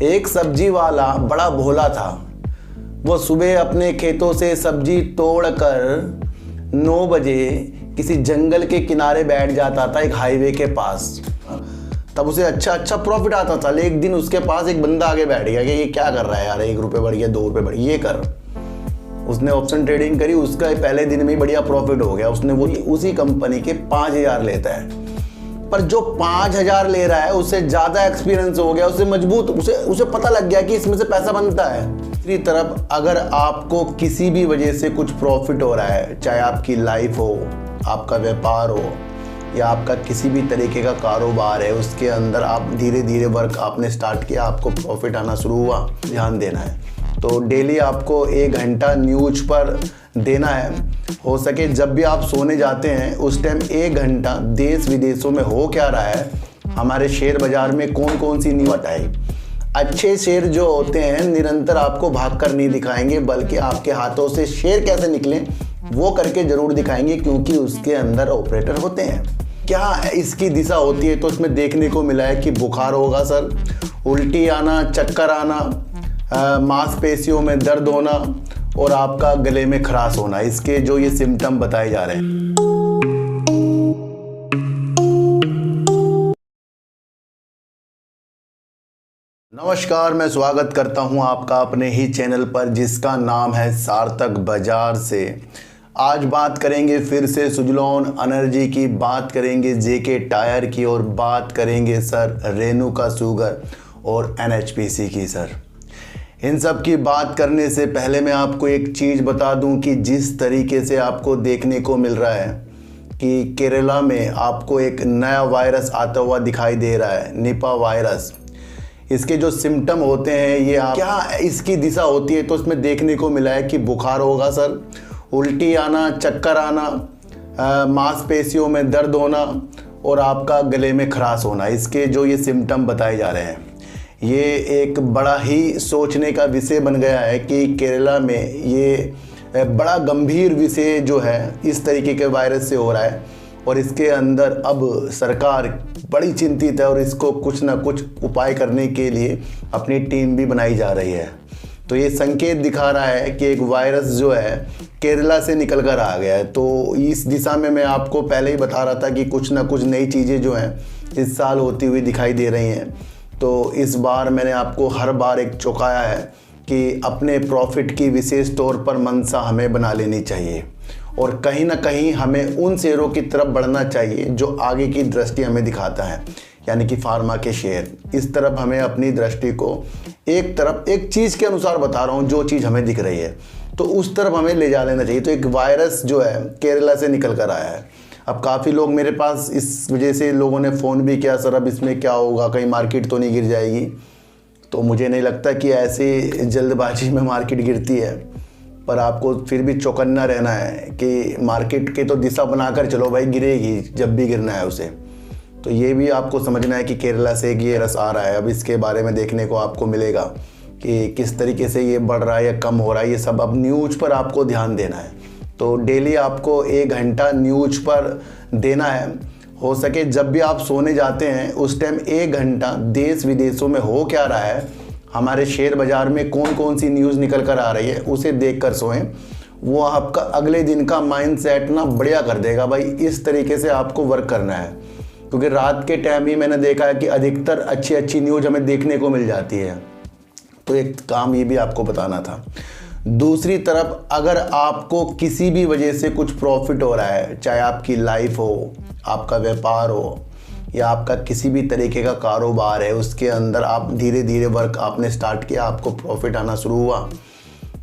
एक सब्जी वाला बड़ा भोला था। वो सुबह अपने खेतों से सब्जी तोड़कर 9 बजे किसी जंगल के किनारे बैठ जाता था, एक हाईवे के पास। तब उसे अच्छा प्रॉफिट आता था। लेकिन एक दिन उसके पास एक बंदा आगे बैठ गया कि ये क्या कर रहा है यार, 1 रुपये बढ़ गया, 2 रुपये बढ़ गया, ये कर। उसने ऑप्शन ट्रेडिंग करी, उसका पहले दिन में ही बढ़िया प्रॉफिट हो गया। उसने वो उसी कंपनी के 5,000 लेता है, पर जो 5,000 ले रहा है उससे ज़्यादा एक्सपीरियंस हो गया, उसे मजबूत, उसे पता लग गया कि इसमें से पैसा बनता है। दूसरी तरफ अगर आपको किसी भी वजह से कुछ प्रॉफिट हो रहा है, चाहे आपकी लाइफ हो, आपका व्यापार हो, या आपका किसी भी तरीके का कारोबार है, उसके अंदर आप धीरे धीरे वर्क आपने स्टार्ट किया, आपको प्रॉफिट आना शुरू हुआ, ध्यान देना है। तो डेली आपको 1 घंटा न्यूज पर देना है। हो सके जब भी आप सोने जाते हैं उस टाइम 1 घंटा देश विदेशों में हो क्या रहा है, हमारे शेयर बाजार में कौन कौन सी न्यूज बताई। अच्छे शेयर जो होते हैं निरंतर आपको भाग कर नहीं दिखाएंगे, बल्कि आपके हाथों से शेयर कैसे निकले वो करके जरूर दिखाएंगे, क्योंकि उसके अंदर ऑपरेटर होते हैं। क्या इसकी दिशा होती है? तो इसमें देखने को मिला है कि बुखार होगा सर, उल्टी आना, चक्कर आना, मांसपेशियों में दर्द होना और आपका गले में खराश होना, इसके जो ये सिम्टम बताए जा रहे हैं। नमस्कार, मैं स्वागत करता हूं आपका अपने ही चैनल पर जिसका नाम है सार्थक बाजार से। आज बात करेंगे फिर से सुजलॉन एनर्जी की, बात करेंगे जेके टायर की और बात करेंगे सर रेणुका शुगर और एनएचपीसी की। सर इन सब की बात करने से पहले मैं आपको एक चीज़ बता दूं कि जिस तरीके से आपको देखने को मिल रहा है कि केरला में आपको एक नया वायरस आता हुआ दिखाई दे रहा है, निपा वायरस। इसके जो सिम्टम होते हैं ये क्या इसकी दिशा होती है? तो इसमें देखने को मिला है कि बुखार होगा सर, उल्टी आना, चक्कर आना, मांसपेशियों में दर्द होना और आपका गले में खराश होना, इसके जो ये सिम्टम बताए जा रहे हैं। ये एक बड़ा ही सोचने का विषय बन गया है कि केरला में ये बड़ा गंभीर विषय जो है इस तरीके के वायरस से हो रहा है और इसके अंदर अब सरकार बड़ी चिंतित है और इसको कुछ ना कुछ उपाय करने के लिए अपनी टीम भी बनाई जा रही है। तो ये संकेत दिखा रहा है कि एक वायरस जो है केरला से निकल कर आ गया है। तो इस दिशा में मैं आपको पहले ही बता रहा था कि कुछ ना कुछ नई चीज़ें जो हैं इस साल होती हुई दिखाई दे रही हैं। तो इस बार मैंने आपको हर बार एक चौंकाया है कि अपने प्रॉफिट की विशेष तौर पर मंशा हमें बना लेनी चाहिए और कहीं ना कहीं हमें उन शेयरों की तरफ बढ़ना चाहिए जो आगे की दृष्टि हमें दिखाता है, यानी कि फार्मा के शेयर। इस तरफ हमें अपनी दृष्टि को एक चीज़ के अनुसार बता रहा हूँ, जो चीज़ हमें दिख रही है तो उस तरफ हमें ले जा लेना चाहिए। तो एक वायरस जो है केरला से निकल कर आया है। अब काफ़ी लोग मेरे पास इस वजह से लोगों ने फ़ोन भी किया, सर अब इसमें क्या होगा, कहीं मार्केट तो नहीं गिर जाएगी? तो मुझे नहीं लगता कि ऐसे जल्दबाजी में मार्केट गिरती है, पर आपको फिर भी चौकन्ना रहना है कि मार्केट के तो दिशा बनाकर चलो भाई, गिरेगी जब भी गिरना है उसे। तो ये भी आपको समझना है कि केरला से ये रस आ रहा है। अब इसके बारे में देखने को आपको मिलेगा कि किस तरीके से ये बढ़ रहा है या कम हो रहा है, ये सब अब न्यूज़ पर आपको ध्यान देना है। तो डेली आपको 1 घंटा न्यूज पर देना है। हो सके जब भी आप सोने जाते हैं उस टाइम 1 घंटा देश विदेशों में हो क्या रहा है, हमारे शेयर बाजार में कौन कौन सी न्यूज़ निकल कर आ रही है, उसे देख कर सोएं। वो आपका अगले दिन का माइंड सेट ना बढ़िया कर देगा। भाई इस तरीके से आपको वर्क करना है, क्योंकि रात के टाइम ही मैंने देखा है कि अधिकतर अच्छी न्यूज़ हमें देखने को मिल जाती है। तो एक काम ये भी आपको बताना था। दूसरी तरफ अगर आपको किसी भी वजह से कुछ प्रॉफिट हो रहा है, चाहे आपकी लाइफ हो, आपका व्यापार हो, या आपका किसी भी तरीके का कारोबार है, उसके अंदर आप धीरे धीरे वर्क आपने स्टार्ट किया, आपको प्रॉफिट आना शुरू हुआ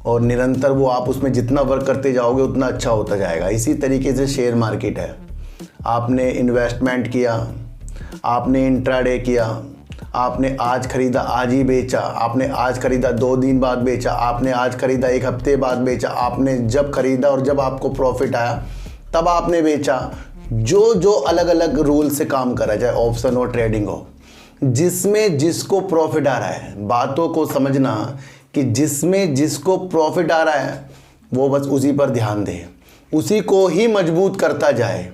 और निरंतर वो आप उसमें जितना वर्क करते जाओगे उतना अच्छा होता जाएगा। इसी तरीके से शेयर मार्केट है। आपने इन्वेस्टमेंट किया, आपने इंट्राडे किया, आपने आज खरीदा आज ही बेचा, आपने आज खरीदा 2 दिन बाद बेचा, आपने आज खरीदा 1 हफ्ते बाद बेचा, आपने जब खरीदा और जब आपको प्रॉफिट आया तब आपने बेचा। जो अलग अलग रूल से काम करा जाए, ऑप्शन हो, ट्रेडिंग हो, जिसमें जिसको प्रॉफिट आ रहा है, बातों को समझना कि जिसमें जिसको प्रॉफिट आ रहा है वो बस उसी पर ध्यान दे, उसी को ही मजबूत करता जाए।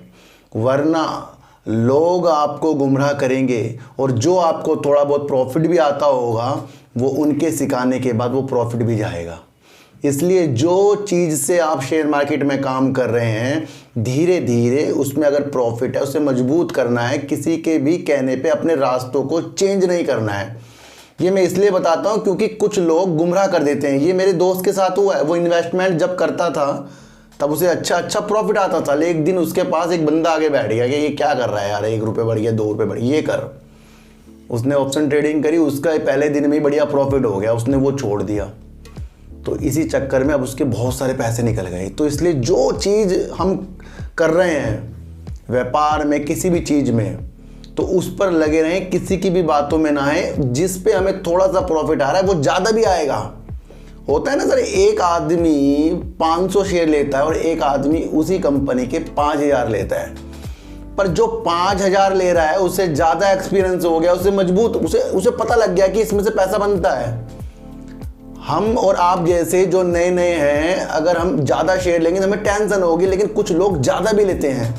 वरना लोग आपको गुमराह करेंगे और जो आपको थोड़ा बहुत प्रॉफिट भी आता होगा वो उनके सिखाने के बाद वो प्रॉफिट भी जाएगा। इसलिए जो चीज़ से आप शेयर मार्केट में काम कर रहे हैं धीरे धीरे उसमें अगर प्रॉफिट है उसे मजबूत करना है, किसी के भी कहने पे अपने रास्तों को चेंज नहीं करना है। ये मैं इसलिए बताता हूँ क्योंकि कुछ लोग गुमराह कर देते हैं। ये मेरे दोस्त के साथ हुआ है। वो इन्वेस्टमेंट जब करता था तब उसे अच्छा प्रॉफिट आता था, लेकिन एक दिन उसके पास एक बंदा आगे बैठ गया कि ये क्या कर रहा है यार, 1 रुपये बढ़ गया, 2 रुपये बढ़ गया, ये कर। उसने ऑप्शन ट्रेडिंग करी, उसका पहले दिन में ही बढ़िया प्रॉफिट हो गया, उसने वो छोड़ दिया। तो इसी चक्कर में अब उसके बहुत सारे पैसे निकल गए। तो इसलिए जो चीज़ हम कर रहे हैं व्यापार में, किसी भी चीज़ में, तो उस पर लगे रहें, किसी की भी बातों में ना आए। जिस पे हमें थोड़ा सा प्रॉफिट आ रहा है वो ज़्यादा भी आएगा। होता है ना सर, एक आदमी 500 शेयर लेता है और एक आदमी उसी कंपनी के 5000 लेता है, पर जो 5000 ले रहा है उससे ज़्यादा एक्सपीरियंस हो गया, उससे मजबूत, उसे पता लग गया कि इसमें से पैसा बनता है। हम और आप जैसे जो नए नए हैं, अगर हम ज़्यादा शेयर लेंगे तो हमें टेंशन होगी, लेकिन कुछ लोग ज़्यादा भी लेते हैं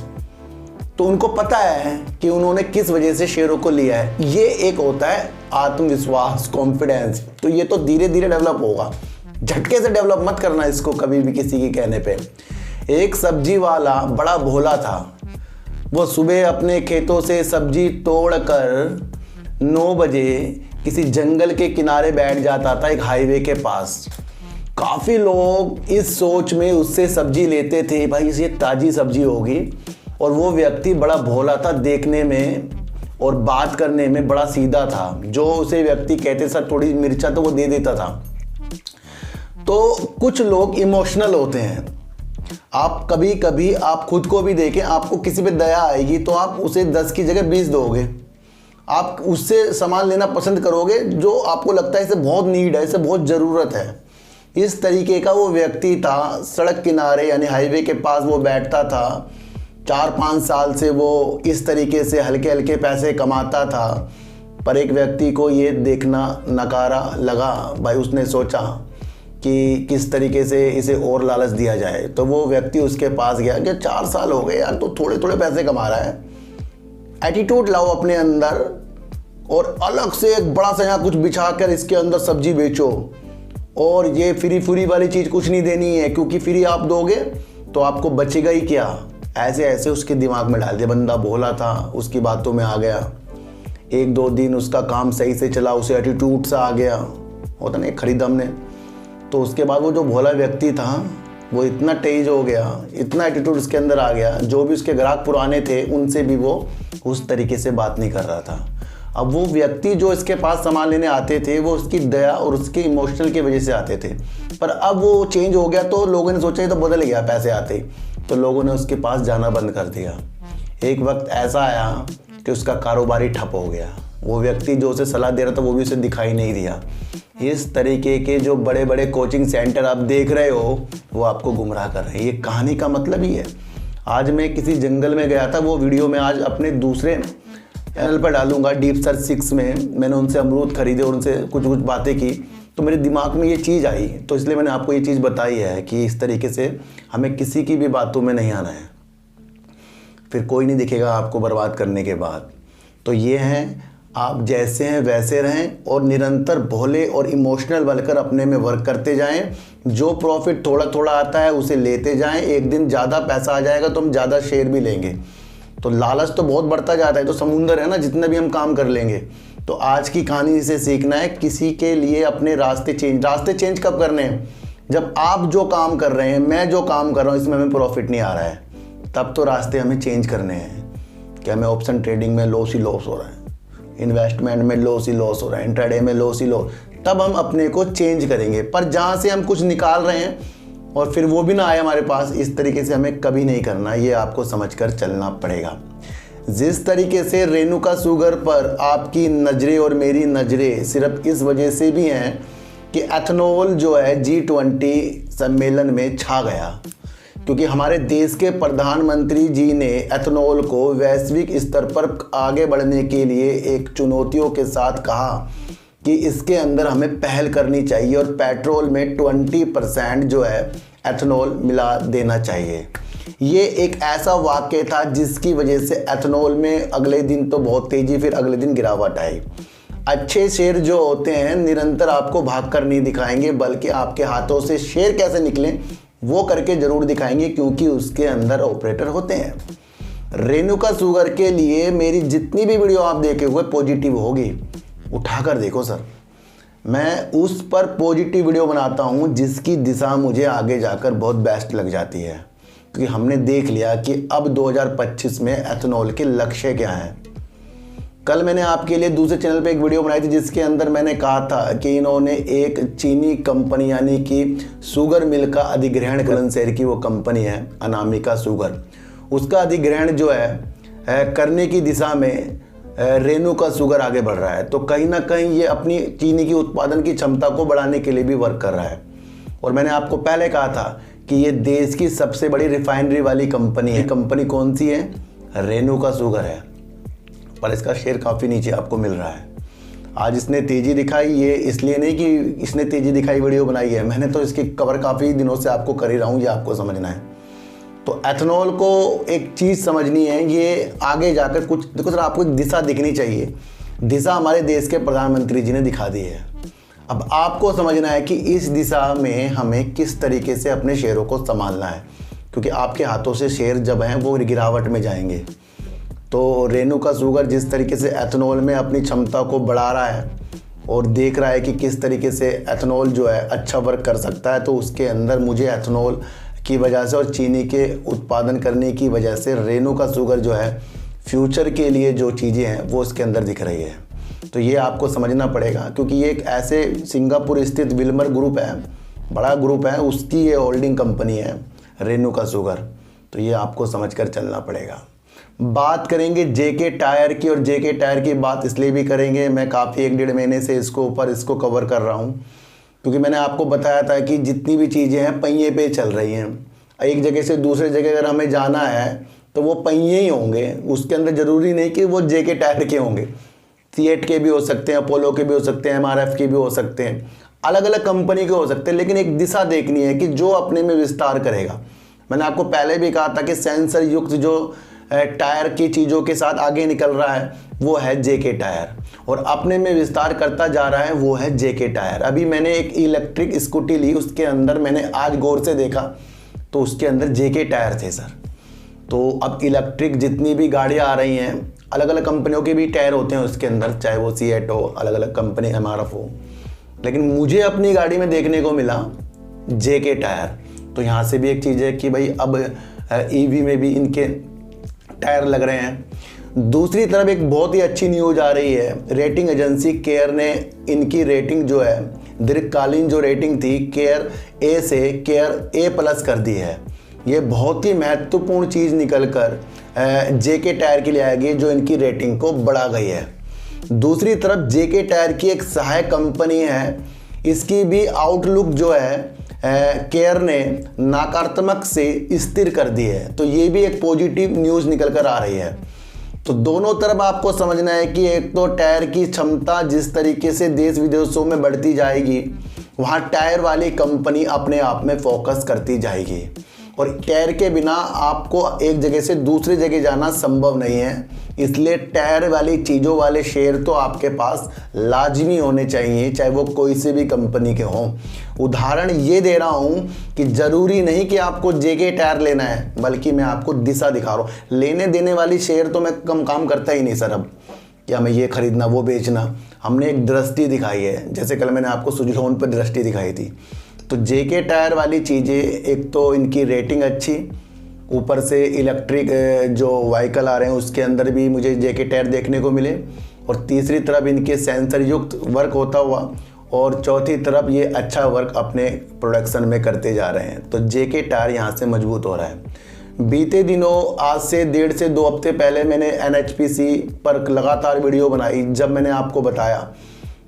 तो उनको पता है कि उन्होंने किस वजह से शेयरों को लिया है। ये एक होता है आत्मविश्वास, कॉन्फिडेंस। तो ये तो धीरे धीरे डेवलप होगा, झटके से डेवलप मत करना इसको कभी भी किसी के कहने पे। एक सब्जी वाला बड़ा भोला था। वो सुबह अपने खेतों से सब्जी तोड़कर 9 बजे किसी जंगल के किनारे बैठ जाता था, एक हाईवे के पास। काफ़ी लोग इस सोच में उससे सब्जी लेते थे, भाई ये ताज़ी सब्जी होगी। और वो व्यक्ति बड़ा भोला था देखने में और बात करने में बड़ा सीधा था। जो उसे व्यक्ति कहते सर थोड़ी मिर्चा, तो वो दे देता था। तो कुछ लोग इमोशनल होते हैं। आप कभी कभी आप खुद को भी देखें, आपको किसी पे दया आएगी तो आप उसे 10 की जगह 20 दोगे। आप उससे सामान लेना पसंद करोगे जो आपको लगता है इसे बहुत नीड है, इसे बहुत ज़रूरत है। इस तरीके का वो व्यक्ति था। सड़क किनारे यानी हाईवे के पास वो बैठता था। 4-5 साल से वो इस तरीके से हल्के हल्के पैसे कमाता था। पर एक व्यक्ति को ये देखना नकारा लगा। भाई उसने सोचा कि किस तरीके से इसे और लालच दिया जाए। तो वो व्यक्ति उसके पास गया कि 4 साल हो गए यार, तो थोड़े थोड़े पैसे कमा रहा है, एटीट्यूड लाओ अपने अंदर और अलग से एक बड़ा सा यहाँ कुछ बिछा कर इसके अंदर सब्जी बेचो। और ये फ्री वाली चीज़ कुछ नहीं देनी है, क्योंकि फ्री आप दोगे तो आपको बचेगा ही क्या। ऐसे ऐसे उसके दिमाग में डाल दिया। बंदा भोला था, उसकी बातों में आ गया। 1-2 दिन उसका काम सही से चला, उसे एटीट्यूड सा आ गया, होता नहीं, खरीदा हमने। तो उसके बाद वो जो भोला व्यक्ति था वो इतना तेज हो गया, इतना एटीट्यूड उसके अंदर आ गया, जो भी उसके ग्राहक पुराने थे उनसे भी वो उस तरीके से बात नहीं कर रहा था। अब वो व्यक्ति जो इसके पास सामान लेने आते थे वो उसकी दया और उसके इमोशनल की वजह से आते थे। पर अब वो चेंज हो गया तो लोगों ने सोचा ये तो बदल गया पैसे आते ही, तो लोगों ने उसके पास जाना बंद कर दिया। एक वक्त ऐसा आया कि उसका कारोबार ही ठप हो गया। वो व्यक्ति जो उसे सलाह दे रहा था वो भी उसे दिखाई नहीं दिया। इस तरीके के जो बड़े बड़े कोचिंग सेंटर आप देख रहे हो वो आपको गुमराह कर रहे हैं। ये कहानी का मतलब ही है। आज मैं किसी जंगल में गया था, वो वीडियो मैं आज अपने दूसरे चैनल पर डालूंगा, डीप सर्च 6 में। मैंने उनसे अमरूद खरीदे और उनसे कुछ बातें की, तो मेरे दिमाग में ये चीज़ आई, तो इसलिए मैंने आपको ये चीज़ बताई है कि इस तरीके से हमें किसी की भी बातों में नहीं आना है, फिर कोई नहीं दिखेगा आपको बर्बाद करने के बाद। तो ये हैं, आप जैसे हैं वैसे रहें और निरंतर भोले और इमोशनल बनकर अपने में वर्क करते जाएं। जो प्रॉफिट थोड़ा थोड़ा आता है उसे लेते जाएं। एक दिन ज़्यादा पैसा आ जाएगा तो हम ज़्यादा शेयर भी लेंगे। तो लालच तो बहुत बढ़ता जाता है, तो समुंदर है ना, जितना भी हम काम कर लेंगे। तो आज की कहानी से सीखना है, किसी के लिए अपने रास्ते चेंज कब करने हैं? जब आप जो काम कर रहे हैं, मैं जो काम कर रहा हूँ, इसमें हमें प्रॉफिट नहीं आ रहा है, तब तो रास्ते हमें चेंज करने हैं। कि हमें ऑप्शन ट्रेडिंग में लॉस ही लॉस हो रहा है, इन्वेस्टमेंट में लॉस ही लॉस हो रहा है, इंट्राडे में लॉस ही लॉस, तब हम अपने को चेंज करेंगे। पर जहाँ से हम कुछ निकाल रहे हैं और फिर वो भी ना आए हमारे पास, इस तरीके से हमें कभी नहीं करना। ये आपको समझकर चलना पड़ेगा। जिस तरीके से रेणुका शुगर पर आपकी नज़रें और मेरी नज़रें सिर्फ इस वजह से भी हैं कि एथनॉल जो है G20 सम्मेलन में छा गया, क्योंकि हमारे देश के प्रधानमंत्री जी ने एथनॉल को वैश्विक स्तर पर आगे बढ़ने के लिए एक चुनौतियों के साथ कहा कि इसके अंदर हमें पहल करनी चाहिए और पेट्रोल में 20% जो है एथनॉल मिला देना चाहिए। ये एक ऐसा वाक्य था जिसकी वजह से एथेनॉल में अगले दिन तो बहुत तेज़ी, फिर अगले दिन गिरावट आई। अच्छे शेयर जो होते हैं निरंतर आपको भागकर नहीं दिखाएंगे, बल्कि आपके हाथों से शेयर कैसे निकलें वो करके ज़रूर दिखाएंगे, क्योंकि उसके अंदर ऑपरेटर होते हैं। रेणुका शुगर के लिए मेरी जितनी भी वीडियो आप देखे हुए पॉजिटिव होगी, उठाकर देखो सर। मैं उस पर पॉजिटिव वीडियो बनाता हूं जिसकी दिशा मुझे आगे जाकर बहुत बेस्ट लग जाती है, क्योंकि हमने देख लिया कि अब 2025 में एथेनॉल के लक्ष्य क्या हैं। कल मैंने आपके लिए दूसरे चैनल पे एक वीडियो बनाई थी जिसके अंदर मैंने कहा था कि इन्होंने एक चीनी कंपनी यानी कि शुगर मिल का अधिग्रहण बुलंदशहर की वो कंपनी है अनामिका शुगर, उसका अधिग्रहण जो है करने की दिशा में रेणुका शुगर आगे बढ़ रहा है। तो कहीं ना कहीं ये अपनी चीनी की उत्पादन की क्षमता को बढ़ाने के लिए भी वर्क कर रहा है। और मैंने आपको पहले कहा था कि ये देश की सबसे बड़ी रिफाइनरी वाली कंपनी है। कंपनी कौन सी है? रेणुका शुगर है, पर इसका शेयर काफ़ी नीचे आपको मिल रहा है। आज इसने तेज़ी दिखाई, ये इसलिए नहीं कि इसने तेज़ी दिखाई वीडियो बनाई है, मैंने तो इसकी कवर काफ़ी दिनों से आपको कर ही रहा हूँ, ये आपको समझना है। तो एथेनॉल को एक चीज़ समझनी है, ये आगे जाकर कुछ देखो सर, आपको एक दिशा दिखनी चाहिए। दिशा हमारे देश के प्रधानमंत्री जी ने दिखा दी है। अब आपको समझना है कि इस दिशा में हमें किस तरीके से अपने शेयरों को संभालना है, क्योंकि आपके हाथों से शेयर जब हैं वो गिरावट में जाएंगे। तो रेणुका शुगर जिस तरीके से एथेनॉल में अपनी क्षमता को बढ़ा रहा है और देख रहा है कि किस तरीके से एथेनॉल जो है अच्छा वर्क कर सकता है, तो उसके अंदर मुझे एथेनॉल की वजह से और चीनी के उत्पादन करने की वजह से रेणुका शुगर जो है फ्यूचर के लिए जो चीज़ें हैं वो इसके अंदर दिख रही है। तो ये आपको समझना पड़ेगा, क्योंकि ये एक ऐसे सिंगापुर स्थित विल्मर ग्रुप है, बड़ा ग्रुप है, उसकी ये होल्डिंग कंपनी है रेणुका शुगर। तो ये आपको समझकर चलना पड़ेगा। बात करेंगे जेके टायर की, और जेके टायर की बात इसलिए भी करेंगे, मैं काफ़ी 1-1.5 महीने से इसको कवर कर रहा हूँ, क्योंकि मैंने आपको बताया था कि जितनी भी चीज़ें हैं पहिए पे चल रही हैं। एक जगह से दूसरे जगह अगर हमें जाना है तो वो पहिए ही होंगे, उसके अंदर ज़रूरी नहीं कि वो जेके टायर के होंगे, सीएट के भी हो सकते हैं, अपोलो के भी हो सकते हैं, एमआरएफ के भी हो सकते हैं, अलग अलग कंपनी के हो सकते हैं, लेकिन एक दिशा देखनी है कि जो अपने में विस्तार करेगा। मैंने आपको पहले भी कहा था कि सेंसर युक्त जो टायर की चीज़ों के साथ आगे निकल रहा है वो है जेके टायर, और अपने में विस्तार करता जा रहा है वो है जेके टायर। अभी मैंने एक इलेक्ट्रिक स्कूटी ली, उसके अंदर मैंने आज गौर से देखा तो उसके अंदर जेके टायर थे सर। तो अब इलेक्ट्रिक जितनी भी गाड़ियाँ आ रही हैं, अलग अलग कंपनियों के भी टायर होते हैं उसके अंदर, चाहे वो सीएट हो, अलग अलग कंपनी एमआरएफ हो, लेकिन मुझे अपनी गाड़ी में देखने को मिला जेके टायर। तो यहाँ से भी एक चीज़ है कि भाई अब ईवी में भी इनके टायर लग रहे हैं। दूसरी तरफ एक बहुत ही अच्छी न्यूज आ रही है, रेटिंग एजेंसी केयर ने इनकी रेटिंग जो है दीर्घकालीन जो रेटिंग थी केयर ए से केयर A+ कर दी है। ये बहुत ही महत्वपूर्ण चीज़ निकल कर जेके टायर के लिए आएगी, जो इनकी रेटिंग को बढ़ा गई है। दूसरी तरफ जेके टायर की एक सहायक कंपनी है, इसकी भी आउटलुक जो है केयर ने नकारात्मक से स्थिर कर दी है। तो ये भी एक पॉजिटिव न्यूज़ निकल कर आ रही है। तो दोनों तरफ आपको समझना है कि एक तो टायर की क्षमता जिस तरीके से देश विदेशों में बढ़ती जाएगी, वहाँ टायर वाली कंपनी अपने आप में फोकस करती जाएगी, और टायर के बिना आपको एक जगह से दूसरी जगह जाना संभव नहीं है। इसलिए टायर वाली चीज़ों वाले शेयर तो आपके पास लाजमी होने चाहिए, चाहे वो कोई से भी कंपनी के हों। उदाहरण ये दे रहा हूँ कि ज़रूरी नहीं कि आपको जेके टायर लेना है, बल्कि मैं आपको दिशा दिखा रहा हूँ। लेने देने वाली शेयर तो मैं कम काम करता ही नहीं सर, अब कि हमें ये खरीदना वो बेचना। हमने एक दृष्टि दिखाई है, जैसे कल मैंने आपको सुजलॉन पर दृष्टि दिखाई थी। तो जेके टायर वाली चीज़ें, एक तो इनकी रेटिंग अच्छी, ऊपर से इलेक्ट्रिक जो व्हीकल आ रहे हैं उसके अंदर भी मुझे जेके टायर देखने को मिले, और तीसरी तरफ इनके सेंसर युक्त वर्क होता हुआ, और चौथी तरफ ये अच्छा वर्क अपने प्रोडक्शन में करते जा रहे हैं। तो जेके टायर यहाँ से मजबूत हो रहा है। बीते दिनों आज से 1.5 से 2 हफ्ते पहले मैंने NHPC पर लगातार वीडियो बनाई, जब मैंने आपको बताया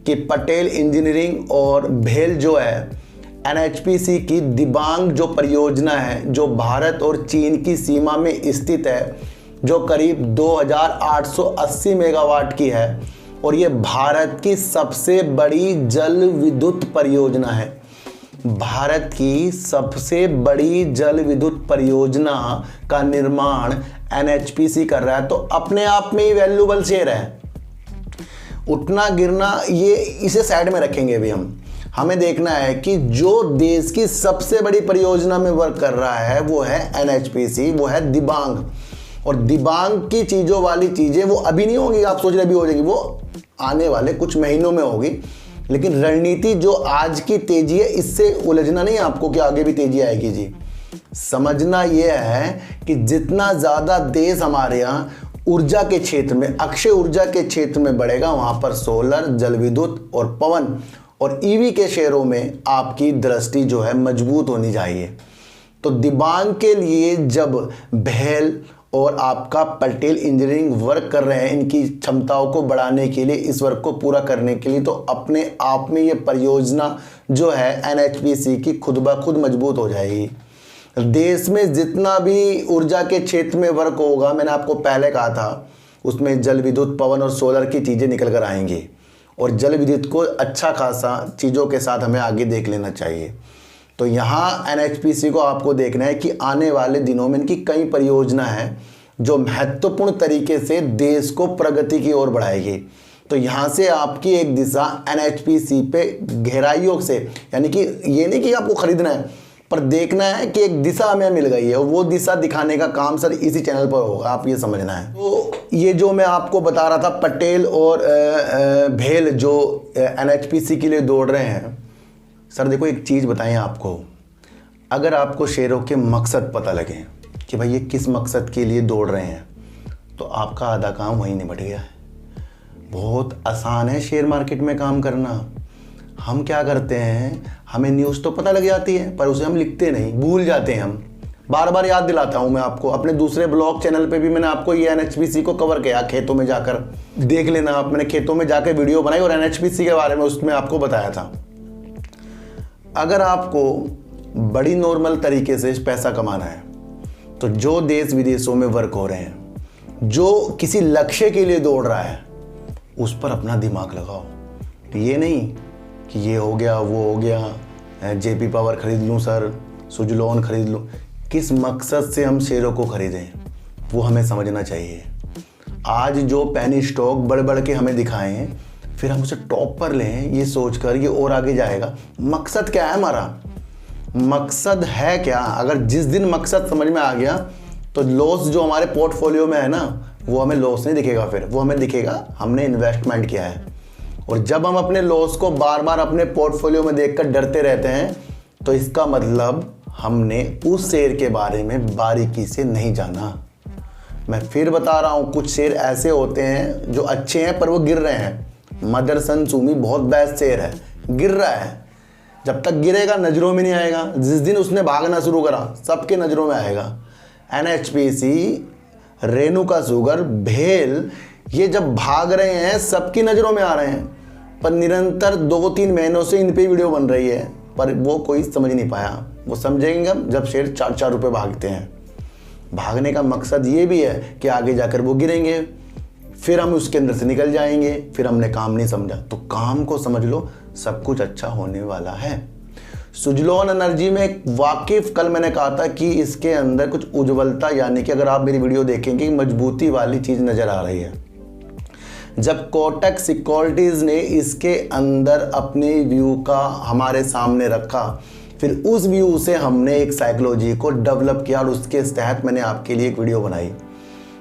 कि पटेल इंजीनियरिंग और भेल जो है NHPC की दिबांग जो परियोजना है, जो भारत और चीन की सीमा में स्थित है, जो करीब 2880 मेगावाट की है, और ये भारत की सबसे बड़ी जल विद्युत परियोजना है। भारत की सबसे बड़ी जल विद्युत परियोजना का निर्माण एनएचपीसी कर रहा है, तो अपने आप में ही वैल्यूबल शेयर है। उठना गिरना ये इसे साइड में रखेंगे अभी हमें देखना है कि जो देश की सबसे बड़ी परियोजना में वर्क कर रहा है वो है एनएचपीसी, वो है दिबांग। और दिबांग की चीज़ों वाली चीज़ें वो अभी नहीं होगी, आप सोच रहे अभी हो जाएगी, वो आने वाले कुछ महीनों में होगी। लेकिन रणनीति जो आज की तेजी है, इससे उलझना नहीं आपको कि आगे भी तेजी आएगी जी। समझना यह है कि जितना ज़्यादा देश हमारे यहाँ ऊर्जा के क्षेत्र में, अक्षय ऊर्जा के क्षेत्र में बढ़ेगा, वहाँ पर सोलर, जल विद्युत और पवन और ईवी के शेयरों में आपकी दृष्टि जो है मजबूत होनी चाहिए। तो दिबांग के लिए जब भेल और आपका पटेल इंजीनियरिंग वर्क कर रहे हैं इनकी क्षमताओं को बढ़ाने के लिए, इस वर्क को पूरा करने के लिए, तो अपने आप में ये परियोजना जो है एनएचपीसी की खुद ब खुद मजबूत हो जाएगी। देश में जितना भी ऊर्जा के क्षेत्र में वर्क होगा, मैंने आपको पहले कहा था, उसमें जल विद्युत, पवन और सोलर की चीज़ें निकल कर आएंगी। और जल विद्युत को अच्छा खासा चीज़ों के साथ हमें आगे देख लेना चाहिए। तो यहाँ एनएचपीसी को आपको देखना है कि आने वाले दिनों में इनकी कई परियोजना है जो महत्वपूर्ण तरीके से देश को प्रगति की ओर बढ़ाएगी। तो यहाँ से आपकी एक दिशा एनएचपीसी पे गहराइयों से, यानी कि ये नहीं कि आपको खरीदना है, पर देखना है कि एक दिशा हमें मिल गई है, और वो दिशा दिखाने का काम सर इसी चैनल पर होगा, आप ये समझना है। तो ये जो मैं आपको बता रहा था, पटेल और भेल जो एनएचपीसी के लिए दौड़ रहे हैं, सर देखो एक चीज़ बताएं आपको, अगर आपको शेयरों के मकसद पता लगे कि भाई ये किस मकसद के लिए दौड़ रहे हैं, तो आपका आधा काम वहीं निपट गया है। बहुत आसान है शेयर मार्केट में काम करना। हम क्या करते हैं, हमें न्यूज़ तो पता लग जाती है पर उसे हम लिखते नहीं, भूल जाते हैं। हम बार बार याद दिलाता हूं मैं आपको, अपने दूसरे ब्लॉग चैनल पे भी मैंने आपको ये एनएचपीसी को कवर किया, खेतों में जाकर देख लेना आप, मैंने खेतों में जाकर वीडियो बनाई और एनएचपीसी के बारे में उसमें आपको बताया था। अगर आपको बड़ी नॉर्मल तरीके से पैसा कमाना है, तो जो देश विदेशों में वर्क हो रहे हैं, जो किसी लक्ष्य के लिए दौड़ रहा है, उस पर अपना दिमाग लगाओ। ये नहीं कि ये हो गया वो हो गया, जेपी पावर खरीद लूँ सर, सुजलॉन खरीद लूँ। किस मकसद से हम शेयरों को खरीदें वो हमें समझना चाहिए। आज जो पेनी स्टॉक बढ़ बढ़ के हमें दिखाएं हैं, फिर हम उसे टॉप पर लें ये सोचकर ये और आगे जाएगा। मकसद क्या है हमारा, मकसद है क्या? अगर जिस दिन मकसद समझ में आ गया तो लॉस जो हमारे पोर्टफोलियो में है ना, वो हमें लॉस नहीं दिखेगा, फिर वो हमें दिखेगा हमने इन्वेस्टमेंट किया है। और जब हम अपने लॉस को बार बार अपने पोर्टफोलियो में देखकर डरते रहते हैं, तो इसका मतलब हमने उस शेयर के बारे में बारीकी से नहीं जाना। मैं फिर बता रहा हूँ, कुछ शेयर ऐसे होते हैं जो अच्छे हैं पर वो गिर रहे हैं। मदरसन सुमी बहुत बेस्ट शेयर है, गिर रहा है, जब तक गिरेगा नज़रों में नहीं आएगा। जिस दिन उसने भागना शुरू करा सबके नज़रों में आएगा। एनएचपीसी, रेणुका शुगर, भेल, ये जब भाग रहे हैं सबकी नज़रों में आ रहे हैं, पर निरंतर 2-3 महीनों से इन पे वीडियो बन रही है, पर वो कोई समझ नहीं पाया। वो समझेंगे जब शेयर 4-4 रुपये भागते हैं। भागने का मकसद ये भी है कि आगे जाकर वो गिरेंगे, फिर हम उसके अंदर से निकल जाएंगे, फिर हमने काम नहीं समझा। तो काम को समझ लो, सब कुछ अच्छा होने वाला है। सुजलॉन एनर्जी में वाकिफ, कल मैंने कहा था कि इसके अंदर कुछ उज्ज्वलता, यानी कि अगर आप मेरी वीडियो देखेंगे मजबूती वाली चीज़ नज़र आ रही है। जब कोटक सिक्योरिटीज़ ने इसके अंदर अपने व्यू का हमारे सामने रखा, फिर उस व्यू से हमने एक साइकोलॉजी को डेवलप किया और उसके तहत मैंने आपके लिए एक वीडियो बनाई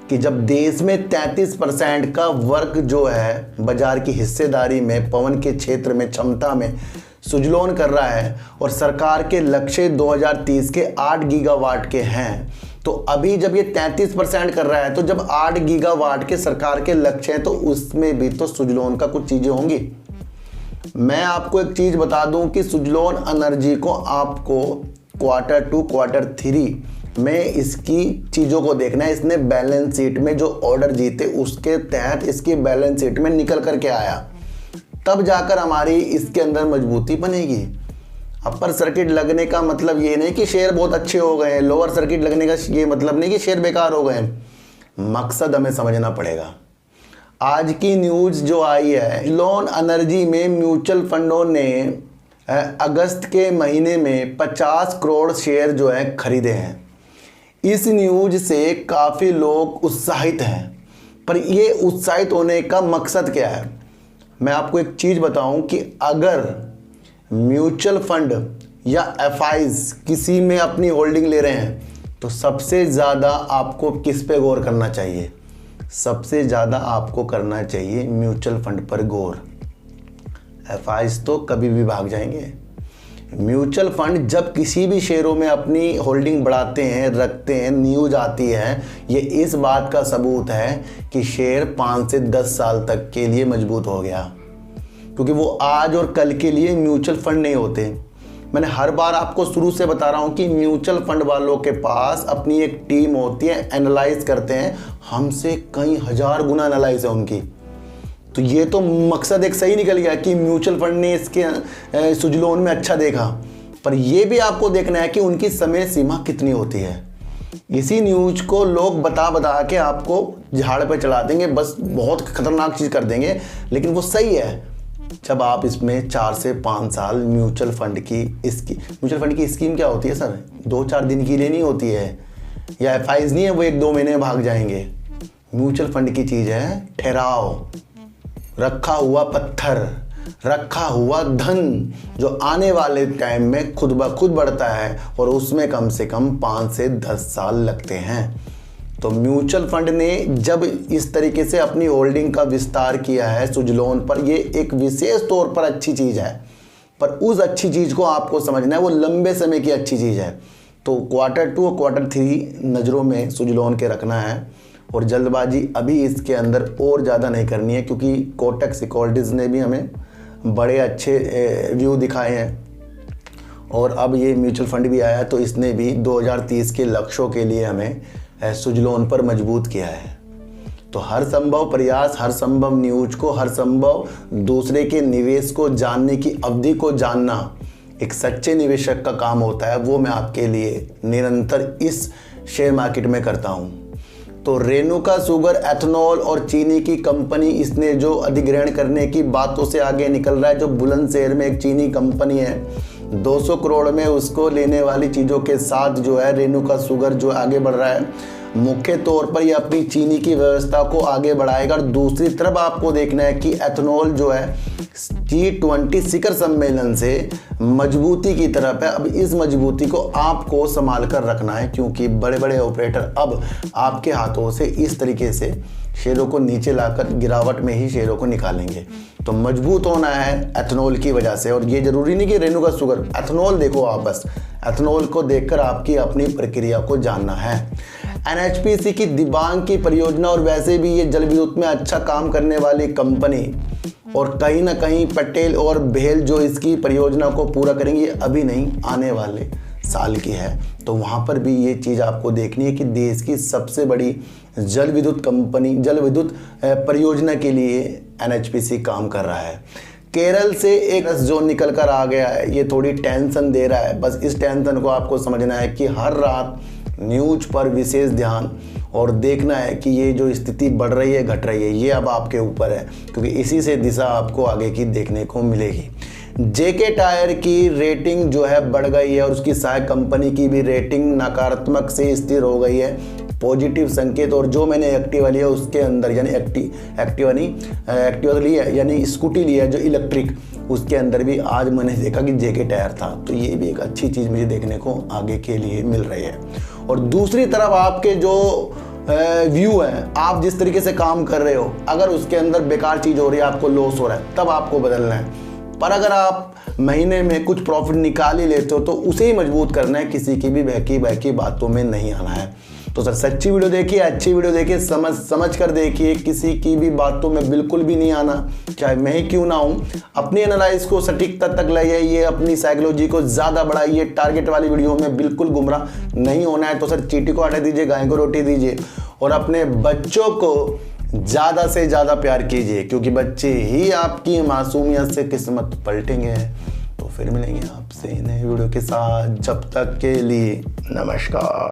कि जब देश में 33% का वर्क जो है बाजार की हिस्सेदारी में, पवन के क्षेत्र में, क्षमता में सुजलॉन कर रहा है, और सरकार के लक्ष्य 2030 के 8 गीगावाट के हैं, तो अभी जब ये 33% कर रहा है, तो जब 8 गीगावाट के सरकार के लक्ष्य हैं, तो उसमें भी तो सुजलॉन का कुछ चीज़ें होंगी। मैं आपको एक चीज़ बता दूं कि सुजलॉन एनर्जी को आपको Q2, Q3 में इसकी चीज़ों को देखना है। इसने बैलेंस शीट में जो ऑर्डर जीते उसके तहत इसकी बैलेंस शीट में निकल करके आया, तब जाकर हमारी इसके अंदर मजबूती बनेगी। अपर सर्किट लगने का मतलब ये नहीं कि शेयर बहुत अच्छे हो गए हैं, लोअर सर्किट लगने का ये मतलब नहीं कि शेयर बेकार हो गए हैं। मकसद हमें समझना पड़ेगा। आज की न्यूज़ जो आई है, सुजलॉन एनर्जी में म्यूचुअल फंडों ने अगस्त के महीने में 50 करोड़ शेयर जो है खरीदे हैं। इस न्यूज से काफ़ी लोग उत्साहित हैं, पर ये उत्साहित होने का मकसद क्या है? मैं आपको एक चीज़ बताऊं कि अगर म्यूचुअल फंड या एफआईज किसी में अपनी होल्डिंग ले रहे हैं तो सबसे ज़्यादा आपको किस पे गौर करना चाहिए? सबसे ज़्यादा आपको करना चाहिए म्यूचुअल फंड पर गौर। एफआईज तो कभी भी भाग जाएंगे। म्यूचुअल फंड जब किसी भी शेयरों में अपनी होल्डिंग बढ़ाते हैं, रखते हैं, न्यूज आती है, ये इस बात का सबूत है कि शेयर 5 से 10 साल तक के लिए मजबूत हो गया, क्योंकि वो आज और कल के लिए म्यूचुअल फंड नहीं होते। मैंने हर बार आपको शुरू से बता रहा हूँ कि म्यूचुअल फंड वालों के पास अपनी एक टीम होती है, एनालाइज करते हैं, हमसे कई हजार गुना एनालाइज है उनकी। तो ये तो मकसद एक सही निकल गया कि म्यूचुअल फंड ने इसके सुजलोन में अच्छा देखा, पर ये भी आपको देखना है कि उनकी समय सीमा कितनी होती है। इसी न्यूज को लोग बता बता के आपको झाड़ पे चढ़ा देंगे, बस बहुत खतरनाक चीज़ कर देंगे, लेकिन वो सही है जब आप इसमें 4 से 5 साल म्यूचुअल फंड की स्कीम क्या होती है सर? 2-4 दिन के लिए नहीं होती है, या एफआईज नहीं है वो 1-2 महीने में भाग जाएंगे। म्यूचुअल फंड की चीज़ है ठहराव, रखा हुआ पत्थर, रखा हुआ धन, जो आने वाले टाइम में खुद ब खुद बढ़ता है, और उसमें कम से कम 5 से 10 साल लगते हैं। तो म्यूचुअल फंड ने जब इस तरीके से अपनी होल्डिंग का विस्तार किया है सुजलोन पर, ये एक विशेष तौर पर अच्छी चीज़ है, पर उस अच्छी चीज़ को आपको समझना है, वो लंबे समय की अच्छी चीज़ है। तो Q2 और Q3 नज़रों में सुजलोन के रखना है, और जल्दबाजी अभी इसके अंदर और ज़्यादा नहीं करनी है, क्योंकि कोटक सिक्योरिटीज़ ने भी हमें बड़े अच्छे व्यू दिखाए हैं, और अब ये म्यूचुअल फंड भी आया तो इसने भी 2030 के लक्ष्यों के लिए हमें सुजलोन पर मजबूत किया है। तो हर संभव प्रयास, हर संभव न्यूज को, हर संभव दूसरे के निवेश को जानने की अवधि को जानना एक सच्चे निवेशक का काम होता है। वो मैं आपके लिए निरंतर इस शेयर मार्केट में करता हूँ। तो रेणुका शुगर, एथेनॉल और चीनी की कंपनी, इसने जो अधिग्रहण करने की बातों से आगे निकल रहा है। जो बुलंदशहर में एक चीनी कंपनी है, 200 करोड़ में उसको लेने वाली चीज़ों के साथ जो है रेणुका शुगर जो आगे बढ़ रहा है। मुख्य तौर पर ये अपनी चीनी की व्यवस्था को आगे बढ़ाएगा, और दूसरी तरफ आपको देखना है कि एथेनॉल जो है G20 शिखर सम्मेलन से मजबूती की तरफ है। अब इस मजबूती को आपको संभाल कर रखना है, क्योंकि बड़े बड़े ऑपरेटर अब आपके हाथों से इस तरीके से शेयरों को नीचे लाकर गिरावट में ही शेयरों को निकालेंगे। तो मजबूत होना है एथेनॉल की वजह से, और ये जरूरी नहीं कि रेणुका शुगर, एथेनॉल देखो आप, बस एथेनॉल को देखकर आपकी अपनी प्रक्रिया को जानना है। NHPC की दिबांग की परियोजना, और वैसे भी ये जल विद्युत में अच्छा काम करने वाली कंपनी, और कहीं ना कहीं पटेल और बहेल जो इसकी परियोजना को पूरा करेंगे, अभी नहीं आने वाले साल की है। तो वहाँ पर भी ये चीज़ आपको देखनी है कि देश की सबसे बड़ी जल विद्युत कंपनी, जल विद्युत परियोजना के लिए NHPC काम कर रहा है। केरल से एक जोन निकल कर आ गया है, ये थोड़ी टेंशन दे रहा है। बस इस टेंशन को आपको समझना है कि हर रात न्यूज पर विशेष ध्यान, और देखना है कि ये जो स्थिति बढ़ रही है, घट रही है, ये अब आपके ऊपर है, क्योंकि इसी से दिशा आपको आगे की देखने को मिलेगी। JK टायर की रेटिंग जो है बढ़ गई है, और उसकी सहायक कंपनी की भी रेटिंग नकारात्मक से स्थिर हो गई है, पॉजिटिव संकेत। और जो मैंने एक्टिवा लिया उसके अंदर, यानी एक्टिवा ली है, यानी स्कूटी ली है जो इलेक्ट्रिक, उसके अंदर भी आज मैंने देखा कि JK टायर था। तो ये भी एक अच्छी चीज़ मुझे देखने को आगे के लिए मिल रही है। और दूसरी तरफ आपके जो व्यू है, आप जिस तरीके से काम कर रहे हो, अगर उसके अंदर बेकार चीज़ हो रही है, आपको लॉस हो रहा है, तब आपको बदलना है। पर अगर आप महीने में कुछ प्रॉफिट निकाल ही लेते हो तो उसे ही मजबूत करना है, किसी की भी बहकी बातों में नहीं आना है। तो सर सच्ची वीडियो देखिए, अच्छी वीडियो देखिए, समझ कर देखिए, किसी की भी बातों में बिल्कुल भी नहीं आना, चाहे मैं ही क्यों ना हूँ। अपनी एनालाइज को सटीकता तक ले जाइए, अपनी साइकोलॉजी को ज़्यादा बढ़ाइए। टारगेट वाली वीडियो में बिल्कुल गुमराह नहीं होना है। तो सर चींटी को हटा दीजिए, गाय को रोटी दीजिए, और अपने बच्चों को ज़्यादा से ज़्यादा प्यार कीजिए, क्योंकि बच्चे ही आपकी मासूमियत से किस्मत पलटेंगे। तो फिर मिलेंगे आपसे नए वीडियो के साथ, जब तक के लिए नमस्कार।